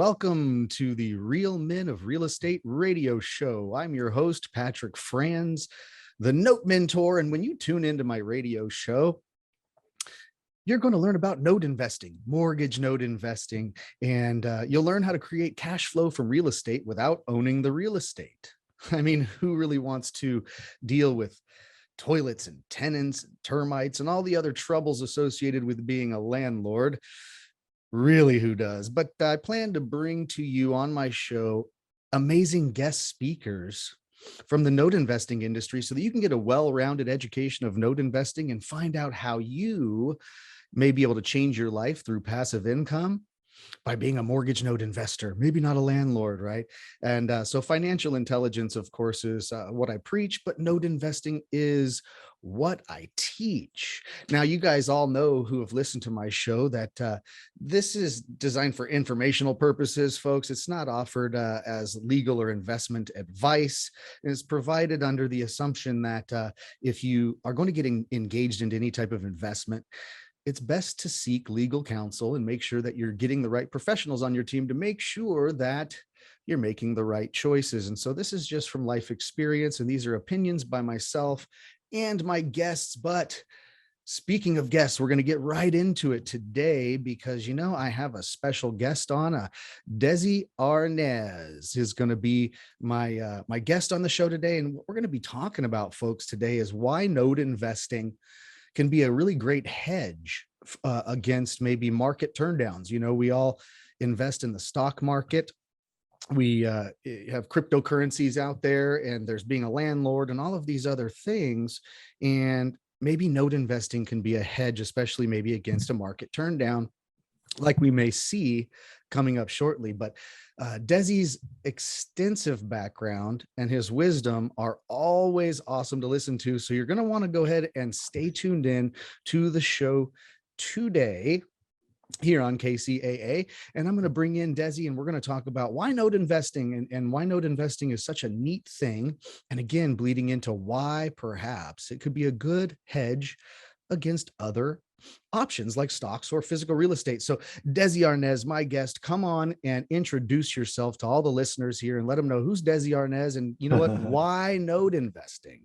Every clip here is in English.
welcome to the Real Men of Real Estate radio show. I'm your host, Patrick Franz, the Note Mentor. And when you tune into my radio show, you're going to learn about note investing, mortgage note investing, and you'll learn how to create cash flow from real estate without owning the real estate. I mean, who really wants to deal with toilets and tenants and termites and all the other troubles associated with being a landlord? Really, who does? But I plan to bring to you on my show amazing guest speakers from the note investing industry so that you can get a well-rounded education of note investing and find out how you may be able to change your life through passive income by being a mortgage note investor, maybe not a landlord, right? And so financial intelligence, of course, is what I preach, but note investing is what I teach. Now, you guys all know who have listened to my show that this is designed for informational purposes, folks. It's not offered as legal or investment advice. It's provided under the assumption that if you are going to get engaged into any type of investment, it's best to seek legal counsel and make sure that you're getting the right professionals on your team to make sure that you're making the right choices. And so this is just from life experience, and these are opinions by myself and my guests. But speaking of guests, we're going to get right into it today because, you know, I have a special guest on. Desi Arnaz is going to be my guest on the show today. And what we're going to be talking about, folks, today is why note investing can be a really great hedge against maybe market turndowns. You know, we all invest in the stock market. We have cryptocurrencies out there, and there's being a landlord and all of these other things. And maybe note investing can be a hedge, especially maybe against a market turndown, like we may see coming up shortly. But Desi's extensive background and his wisdom are always awesome to listen to. So you're going to want to go ahead and stay tuned in to the show today here on KCAA. And I'm going to bring in Desi, and we're going to talk about why note investing and why note investing is such a neat thing. And again, bleeding into why perhaps it could be a good hedge against other options like stocks or physical real estate. So Desi Arnaz, my guest, come on and introduce yourself to all the listeners here and let them know who's Desi Arnaz and, you know what, why note investing.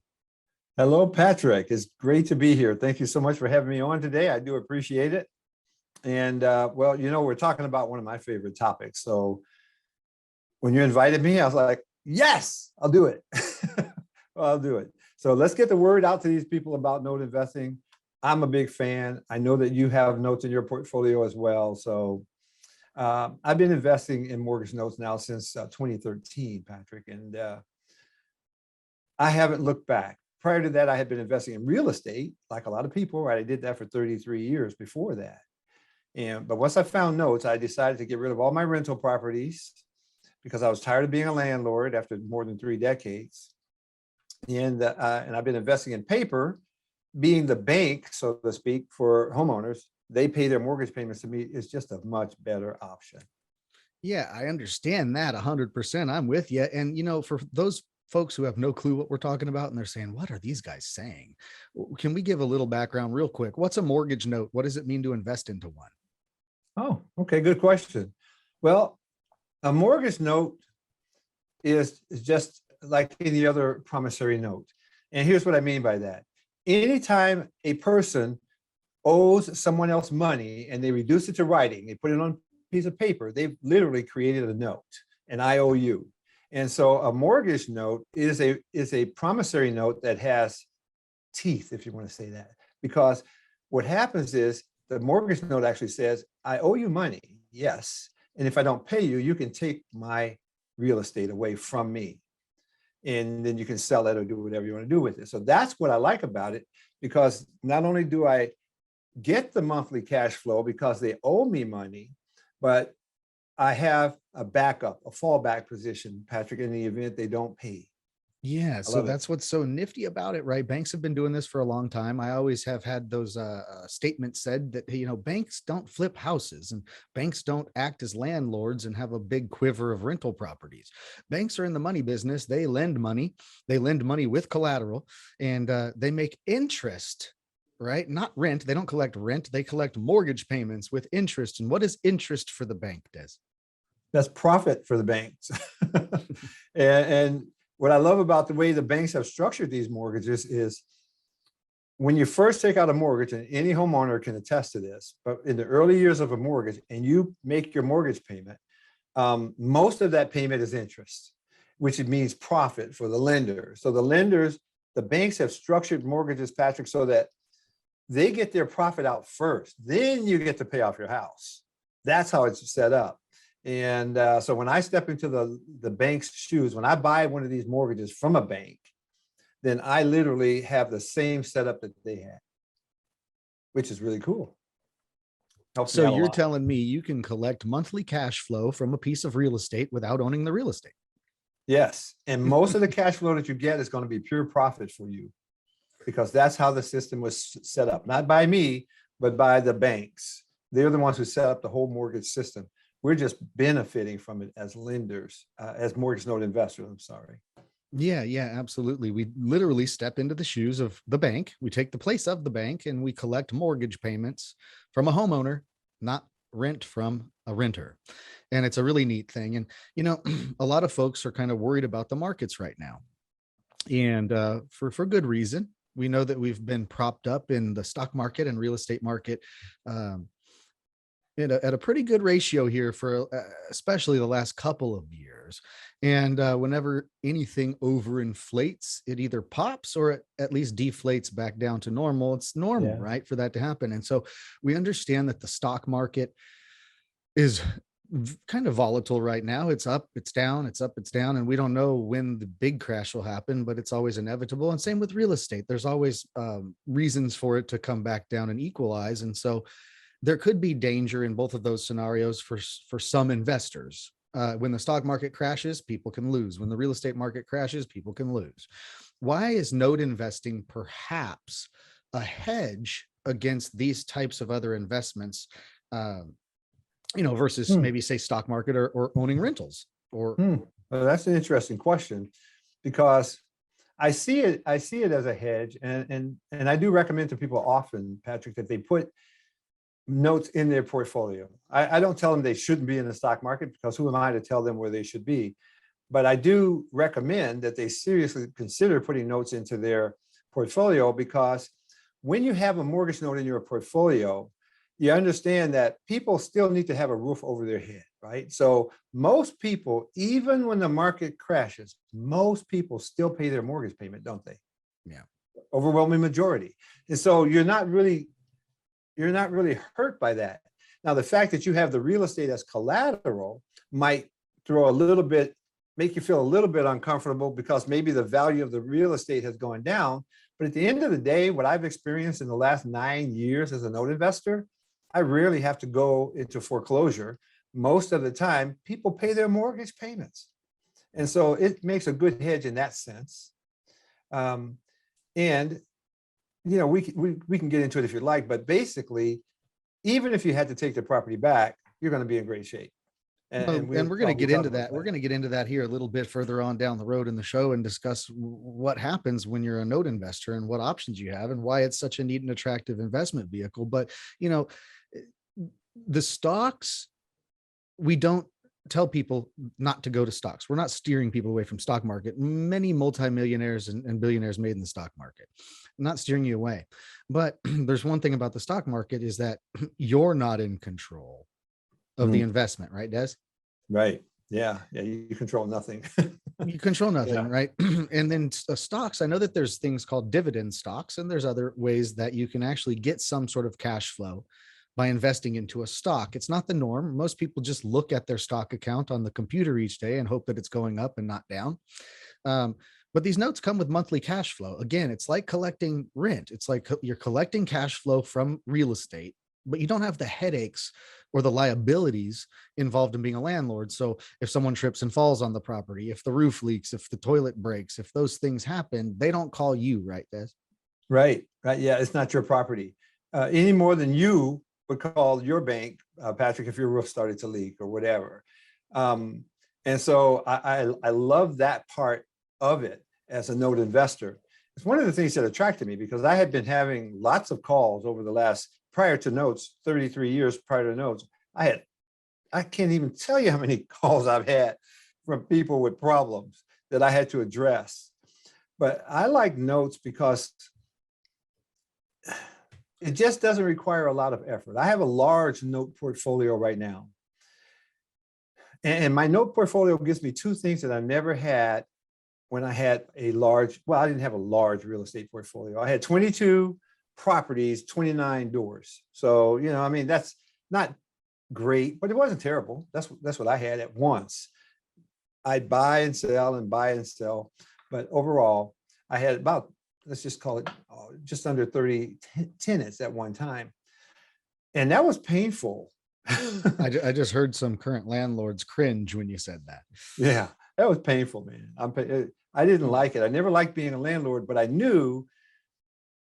Hello, Patrick. It's great to be here. Thank you so much for having me on today. I do appreciate it. And well, you know, we're talking about one of my favorite topics. So when you invited me, I was like, yes, I'll do it. Well, I'll do it. So let's get the word out to these people about note investing. I'm a big fan. I know that you have notes in your portfolio as well. So I've been investing in mortgage notes now since 2013, Patrick, and I haven't looked back. Prior to that, I had been investing in real estate, like a lot of people, right? I did that for 33 years before that. But once I found notes, I decided to get rid of all my rental properties because I was tired of being a landlord after more than 3 decades. And I've been investing in paper. Being the bank, so to speak, for homeowners, they pay their mortgage payments to me is just a much better option. Yeah, I understand that 100%. I'm with you. And, you know, for those folks who have no clue what we're talking about and they're saying, what are these guys saying? Can we give a little background real quick? What's a mortgage note? What does it mean to invest into one? Oh, okay. Good question. Well, a mortgage note is just like any other promissory note. And here's what I mean by that. Anytime a person owes someone else money and they reduce it to writing, they put it on a piece of paper, they've literally created a note, an IOU. And so a mortgage note is a promissory note that has teeth, if you want to say that, because what happens is the mortgage note actually says, I owe you money, yes. And if I don't pay you, you can take my real estate away from me. And then you can sell it or do whatever you want to do with it. So that's what I like about it, because not only do I get the monthly cash flow because they owe me money, but I have a backup, a fallback position, Patrick, in the event they don't pay. Yeah, so that's what's so nifty about it, right? Banks have been doing this for a long time. I always have had those statements said that, you know, banks don't flip houses and banks don't act as landlords and have a big quiver of rental properties. Banks are in the money business. They lend money. They lend money with collateral, and they make interest, right? Not rent. They don't collect rent. They collect mortgage payments with interest. And what is interest for the bank, Des? That's profit for the banks. and what I love about the way the banks have structured these mortgages is when you first take out a mortgage, and any homeowner can attest to this, but in the early years of a mortgage and you make your mortgage payment, most of that payment is interest, which means profit for the lender. So the banks have structured mortgages, Patrick, so that they get their profit out first. Then you get to pay off your house. That's how it's set up. And so when I step into the bank's shoes, when I buy one of these mortgages from a bank, then I literally have the same setup that they had, which is really cool. Helps me So out a you're lot. telling me you can collect monthly cash flow from a piece of real estate without owning the real estate? Yes. And most of the cash flow that you get is going to be pure profit for you, because that's how the system was set up, not by me, but by the banks. They're the ones who set up the whole mortgage system. We're just benefiting from it as lenders, as mortgage note investors, I'm sorry. Yeah, absolutely. We literally step into the shoes of the bank. We take the place of the bank and we collect mortgage payments from a homeowner, not rent from a renter. And it's a really neat thing. And, a lot of folks are kind of worried about the markets right now. And for good reason. We know that we've been propped up in the stock market and real estate market at a pretty good ratio here for especially the last couple of years. And whenever anything overinflates, it either pops or it at least deflates back down to normal. It's normal, Yeah. right, for that to happen. And so we understand that the stock market is kind of volatile right now. It's up, it's down, it's up, it's down. And we don't know when the big crash will happen, but it's always inevitable. And same with real estate. There's always reasons for it to come back down and equalize. And so there could be danger in both of those scenarios for some investors. When the stock market crashes, people can lose. When the real estate market crashes, people can lose. Why is note investing perhaps a hedge against these types of other investments, versus maybe say stock market or owning rentals or Well, that's an interesting question, because I see it as a hedge, and I do recommend to people often, Patrick, that they put notes in their portfolio. I don't tell them they shouldn't be in the stock market, because who am I to tell them where they should be? But I do recommend that they seriously consider putting notes into their portfolio, because when you have a mortgage note in your portfolio, you understand that people still need to have a roof over their head, right? So most people, even when the market crashes, most people still pay their mortgage payment, don't they? Yeah. Overwhelming majority. And so you're not really hurt by that. Now, the fact that you have the real estate as collateral might make you feel a little bit uncomfortable, because maybe the value of the real estate has gone down. But at the end of the day, what I've experienced in the last 9 years as a note investor, I rarely have to go into foreclosure. Most of the time, people pay their mortgage payments. And so it makes a good hedge in that sense. And we can get into it if you'd like, but basically, even if you had to take the property back, you're going to be in great shape. And we're going to get into that. We're going to get into that here a little bit further on down the road in the show and discuss what happens when you're a note investor and what options you have and why it's such a neat and attractive investment vehicle. But, the stocks, we don't tell people not to go to stocks. We're not steering people away from stock market. Many multimillionaires and billionaires made in the stock market. I'm not steering you away. But there's one thing about the stock market is that you're not in control of the investment, right, Des? Right. Yeah. You control nothing. You control nothing, Yeah. right? And then stocks, I know that there's things called dividend stocks, and there's other ways that you can actually get some sort of cash flow by investing into a stock. It's not the norm. Most people just look at their stock account on the computer each day and hope that it's going up and not down. But these notes come with monthly cash flow. Again, it's like collecting rent. It's like you're collecting cash flow from real estate, but you don't have the headaches or the liabilities involved in being a landlord. So if someone trips and falls on the property, if the roof leaks, if the toilet breaks, if those things happen, they don't call you, right, Des? Right. Yeah, it's not your property any more than you would call your bank, Patrick, if your roof started to leak or whatever. And so I love that part of it as a note investor. It's one of the things that attracted me, because I had been having lots of calls over the last, prior to notes, 33 years prior to notes. I I can't even tell you how many calls I've had from people with problems that I had to address. But I like notes because it just doesn't require a lot of effort. I have a large note portfolio right now. And my note portfolio gives me two things that I never had when I had a large, well, I didn't have a large real estate portfolio. I had 22 properties, 29 doors. So, you know, I mean, that's not great, but it wasn't terrible. That's what I had at once. I'd buy and sell and buy and sell. But overall, I had about, let's just call it just under 30 tenants at one time. And that was painful. I just heard some current landlords cringe when you said that. Yeah, that was painful, man. I didn't like it. I never liked being a landlord, but I knew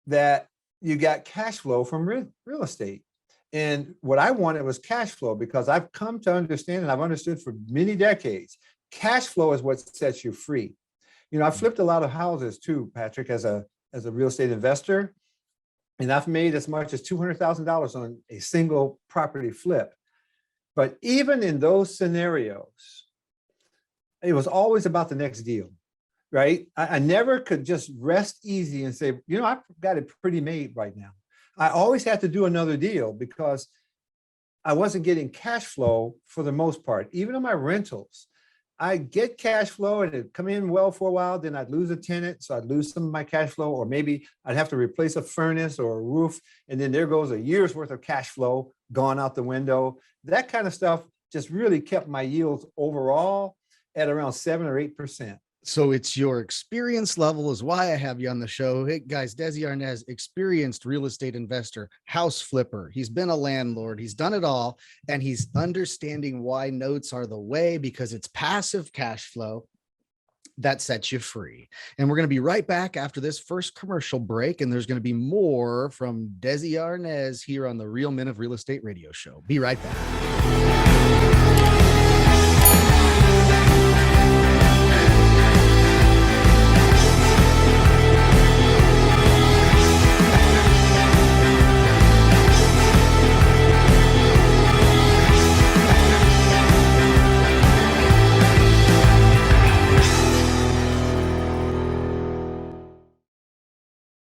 that you got cash flow from real estate. And what I wanted was cash flow, because I've come to understand, and I've understood for many decades, cash flow is what sets you free. You know, I flipped a lot of houses too, Patrick, as a real estate investor. And I've made as much as $200,000 on a single property flip. But even in those scenarios, it was always about the next deal, right? I never could just rest easy and say, you know, I've got it pretty made right now. I always had to do another deal because I wasn't getting cash flow for the most part. Even on my rentals, I get cash flow and it'd come in well for a while, then I'd lose a tenant. So I'd lose some of my cash flow, or maybe I'd have to replace a furnace or a roof. And then there goes a year's worth of cash flow gone out the window. That kind of stuff just really kept my yields overall at around 7 or 8%. So it's your experience level is why I have you on the show. Hey guys, Desi Arnaz, experienced real estate investor, house flipper. He's been a landlord. He's done it all. And he's understanding why notes are the way, because it's passive cash flow that sets you free. And we're going to be right back after this first commercial break. And there's going to be more from Desi Arnaz here on the Real Men of Real Estate radio show. Be right back.